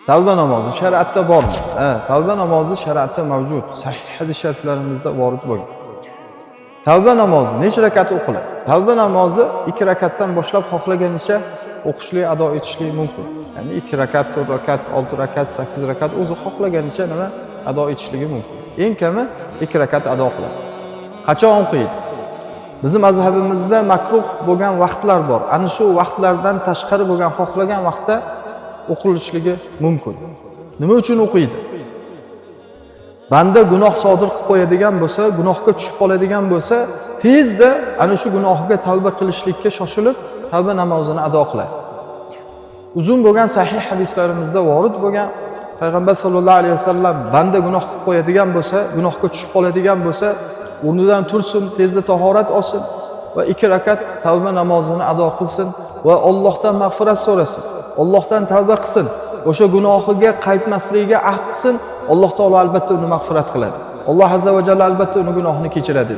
Tavba namozi shariatda bormi? Tavba namozi shariatda mavjud. Sahih hadis shariflarimizda vorid bo'lgan. Tavba namozi necha rakat o'qiladi? Tavba namozi 2 rakatdan boshlab xohlaganicha o'qishli, ado etishli mumkin. Ya'ni 2 rakat, 4 rakat, 6 rakat, 8 rakat o'zi xohlaganicha nima ado etishligi mumkin. Eng kami 2 rakat ado qiladi. Qachon o'qiydi? Bizning mazhabimizda makruh bo'lgan vaqtlar bor. Ana shu vaqtlardan tashqari bo'lgan xohlagan vaqtda o'qilishligi mumkin. Nima uchun o'qiydi? Banda gunoh sodir qilib qo'yadigan bo'lsa, gunohga tushib qoladigan bo'lsa, tezda ana shu gunohga tavba qilishlikka shoshilib, tavba namozini ado qiladi. Uzun bo'lgan sahih hadislarimizda vorid bo'lgan Payg'ambar sollallohu alayhi vasallam banda gunoh qilib qo'yadigan bo'lsa, gunohga tushib qoladigan bo'lsa, o'rnidan tursin, tezda tahorat olsin va 2 rakat tavba namozini ado qilsin va Allohdan mag'firat so'rasin. Allohdan tavba qilsin. O'sha gunohiga qaytmasligiga ahd qilsin. Alloh taolo albatta uni mag'firat qiladi. Alloh azza va jalla albatta uni gunohini kechiradi.